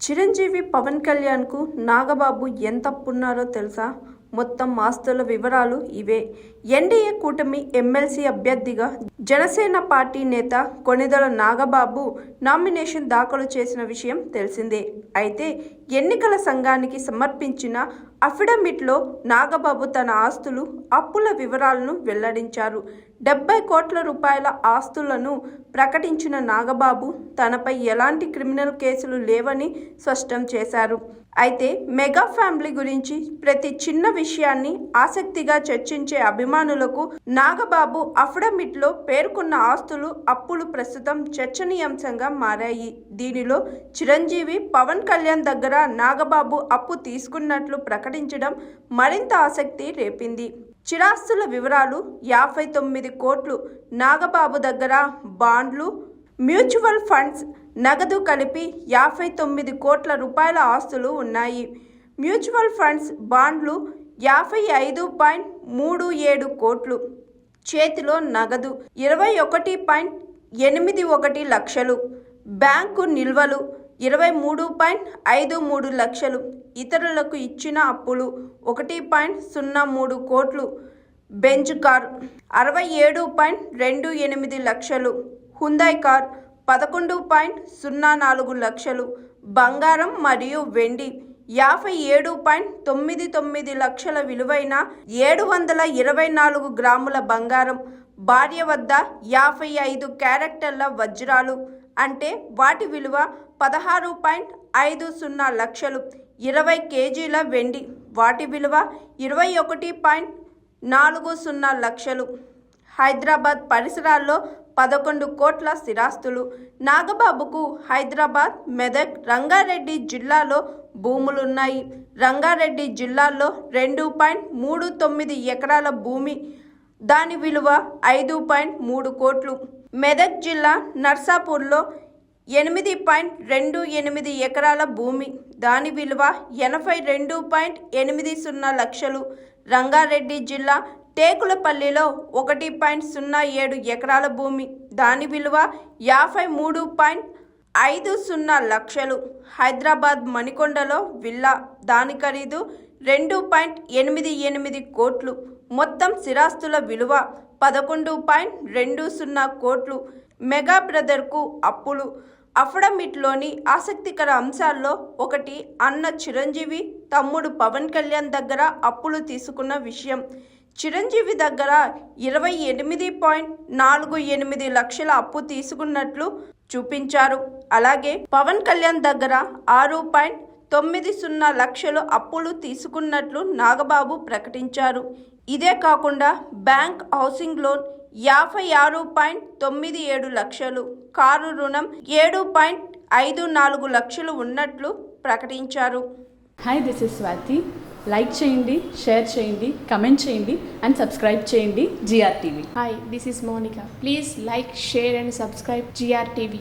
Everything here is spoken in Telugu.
చిరంజీవి పవన్ కళ్యాణ్కు నాగబాబు ఎంత అప్పున్నారో తెలుసా? మొత్తం ఆస్తుల వివరాలు ఇవే. ఎన్డీఏ కూటమి ఎమ్మెల్సీ అభ్యర్థిగా జనసేన పార్టీ నేత కొణిదెల నాగబాబు నామినేషన్ దాఖలు చేసిన విషయం తెలిసిందే. అయితే ఎన్నికల సంఘానికి సమర్పించిన అఫిడవిట్లో నాగబాబు తన ఆస్తులు, అప్పుల వివరాలను వెల్లడించారు. 70 కోట్ల రూపాయల ఆస్తులను ప్రకటించిన నాగబాబు తనపై ఎలాంటి క్రిమినల్ కేసులు లేవని స్పష్టం చేశారు. అయితే మెగా ఫ్యామిలీ గురించి ప్రతి చిన్న విషయాన్ని ఆసక్తిగా చర్చించే అభిమానులకు నాగబాబు అఫిడవిట్లో పేర్కొన్న ఆస్తులు, అప్పులు ప్రస్తుతం చర్చనీయాంశంగా మారాయి. దీనిలో చిరంజీవి పవన్ కళ్యాణ్ దగ్గర నాగబాబు అప్పు తీసుకున్నట్లు ప్రకటించడం మరింత ఆసక్తి రేపింది. చిరాస్తుల వివరాలు: 59 కోట్లు నాగబాబు దగ్గర బాండ్లు, మ్యూచువల్ ఫండ్స్, నగదు కలిపి 59 కోట్ల రూపాయల ఆస్తులు ఉన్నాయి. మ్యూచువల్ ఫండ్స్, బాండ్లు 55.37 కోట్లు, చేతిలో నగదు 21.81 లక్షలు, బ్యాంకు నిల్వలు 23.53 లక్షలు, ఇతరులకు ఇచ్చిన అప్పులు 1.03 కోట్లు, బెంజ్ కార్ 67.28 లక్షలు, హుందాయ్ కార్ 11.04 లక్షలు, బంగారం మరియు వెండి 57.99 లక్షల విలువైన 724 గ్రాముల బంగారం, భార్య వద్ద 55 క్యారెక్టర్ల వజ్రాలు అంటే వాటి విలువ 16.50 లక్షలు, 20 కేజీల వెండి వాటి విలువ 21.40 లక్షలు. హైదరాబాద్ పరిసరాల్లో 11 కోట్ల స్థిరాస్తులు. నాగబాబుకు హైదరాబాద్, మెదక్, రంగారెడ్డి జిల్లాలో భూములున్నాయి. రంగారెడ్డి జిల్లాలో 2.39 ఎకరాల భూమి, దాని విలువ 5.3 కోట్లు. మెదక్ జిల్లా నర్సాపూర్లో 8.28 ఎకరాల భూమి, దాని విలువ 82.80 లక్షలు. రంగారెడ్డి జిల్లా టేకులపల్లిలో 1.07 ఎకరాల భూమి, దాని విలువ 53.50 లక్షలు. హైదరాబాద్ మణికొండలో విల్లా, దాని ఖరీదు 2.88 కోట్లు. మొత్తం స్థిరాస్తుల విలువ 11.20 కోట్లు. మెగా బ్రదర్కు అప్పులు. అఫిడవిట్లోని ఆసక్తికర అంశాల్లో ఒకటి అన్న చిరంజీవి తమ్ముడు పవన్ కళ్యాణ్ దగ్గర అప్పులు తీసుకున్న విషయం. చిరంజీవి దగ్గర 28.48 లక్షల అప్పు తీసుకున్నట్లు చూపించారు. అలాగే పవన్ కళ్యాణ్ దగ్గర 6.90 లక్షలు అప్పులు తీసుకున్నట్లు నాగబాబు ప్రకటించారు. ఇదే కాకుండా బ్యాంక్ హౌసింగ్ లోన్ 56.97 లక్షలు, కారు రుణం 7.54 లక్షలు ఉన్నట్లు ప్రకటించారు. Hi, this is Swathi. Like చేయండి, షేర్ చేయండి, కమెంట్ చేయండి అండ్ సబ్స్క్రైబ్ చేయండి GRTV. Hi, this is Monica. Please like, share and subscribe GRTV.